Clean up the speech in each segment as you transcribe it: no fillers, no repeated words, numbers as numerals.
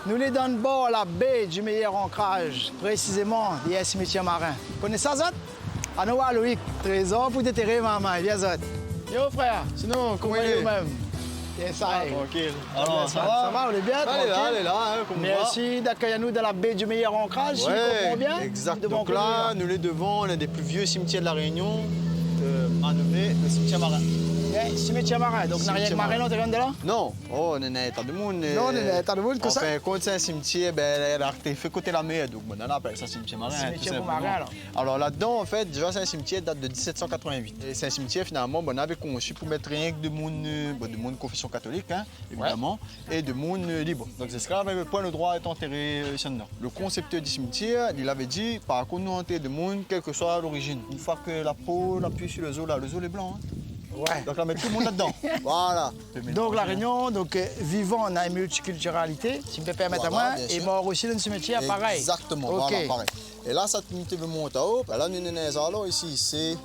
Nous les donnons bord la baie du meilleur ancrage, précisément des cimetières marins. Connaissez ça, Zot? Ah non, Loïc, trésor pour déterrer maman, viens, Zot. Yo, frère, sinon, comment est vous-même? Bien, ça est. Tranquille. Alors, ça va, on est bien? Elle est là, hein, comme merci d'accueillir nous dans la baie du meilleur ancrage, si je comprends bien. Exact. De Donc là, nous les devant l'un des plus vieux cimetières de la Réunion, à nommer le cimetière marin. Cimetière marin, donc n'a rien de marin, non, tu viens de là? Non, oh, on est à de monde. Non, on est à de monde que ça. Enfin, quand c'est un cimetière, elle a fait côté la mer, donc on appelle ça cimetière marin. Cimetière marin, alors. Alors là-dedans, en fait, déjà, c'est un cimetière qui date de 1788. Et c'est un cimetière, finalement, on avait conçu pour mettre rien que de monde confession catholique, hein, évidemment, et de monde libre. Donc les esclaves n'avaient pas le droit d'être enterrés ici dedans. Le concepteur du cimetière, il avait dit, par contre, nous enterrer de monde, quelle que soit l'origine. Une fois que la peau appuie sur le os est blanc. Hein. Ouais. Donc là, on met tout le monde là-dedans. Voilà. Donc la Réunion, vivant, on a une multiculturalité, si je me permettre à moi, et mort aussi dans le cimetière, pareil. Exactement, voilà, pareil. Et là, ça te monte à haut. Là, nous sommes ici, c'est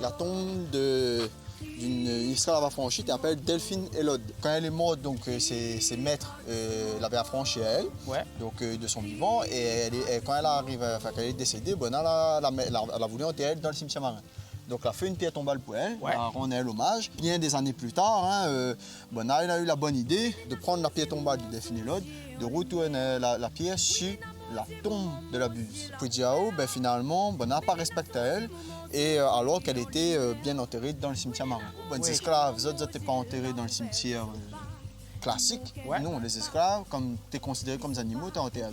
la tombe d'une esclave affranchie qui s'appelle Delphine Elod. Quand elle est morte, donc ses maîtres l'avaient affranchie à elle, donc de son vivant. Et quand elle arrive, qu'elle est décédée, elle a voulu enterrer elle dans le cimetière marin. Donc, elle a fait une pierre tombale pour elle, elle a rendu l'hommage. Bien des années plus tard, hein, elle a eu la bonne idée de prendre la pierre tombale de Delphine Elod, de retourner la pierre sur la tombe de la Buse. Pour dire, finalement, elle n'a pas respecté elle, et alors qu'elle était bien enterrée dans le cimetière marin. Les esclaves, les autres n'étaient pas enterrés dans le cimetière classique. Non, les esclaves, comme tu es considéré comme des animaux, tu es enterré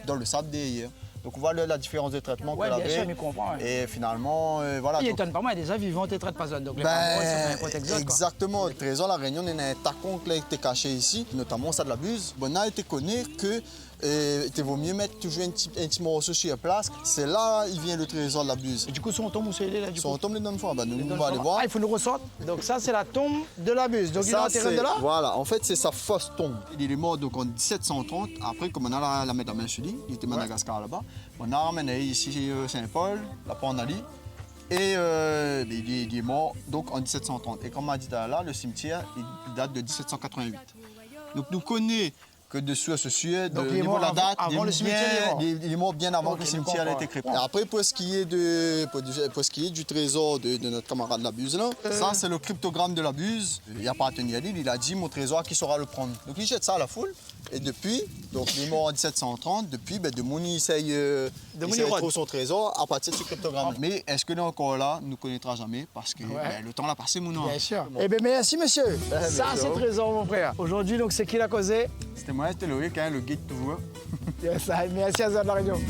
dans le sable derrière. Donc on voit la différence de traitement qu'elle avait. Bien sûr, je comprends. Et finalement, voilà. Il étonne pas moi, déjà vivants, ils ne traitent pas ça. Donc les exactement. Le trésor, la Réunion, il y a un tacon qui est caché ici, notamment ça de la Buse. On a été connu que il vaut mieux mettre toujours un petit morceau sur la place. C'est là il vient le trésor de la Buse. Et du coup, son tombe où c'est là? Son tombe, les donne fois. Nous, on va aller voir. Ah, il faut nous ressortir. Donc ça, c'est la tombe de la Buse. Donc il est enterré de là? Voilà, en fait, c'est sa fausse tombe. Il est mort donc en 1730. Après, comme on a la mettre à main sur lui, il était à Madagascar là-bas. On a ramené ici Saint-Paul, la Pornali. Et il est mort donc en 1730. Et comme on a dit là, le cimetière il date de 1788. Donc nous connaissons que dessous à ce sujet, au niveau de la date, il est mort bien avant que le cimetière ait été créé. Après, pour ce qui est du trésor de notre camarade la Buse, ça c'est le cryptogramme de la Buse. Il n'a pas tenu à l'île, il a dit mon trésor, qui saura le prendre. Donc il jette ça à la foule. Et depuis, donc il est mort en 1730, depuis, de Mouni essaye de trouver son trésor à partir de ce cryptogramme. Mais est-ce que est encore là, nous ne connaîtra jamais parce que le temps l'a passé, mon nom. Bien sûr. Eh bien, merci, monsieur. Ça, c'est trésor, mon frère. Aujourd'hui, donc, c'est qui l'a causé? C'était moi, c'était Loïc, le guide toujours. Merci à Zod la Réunion.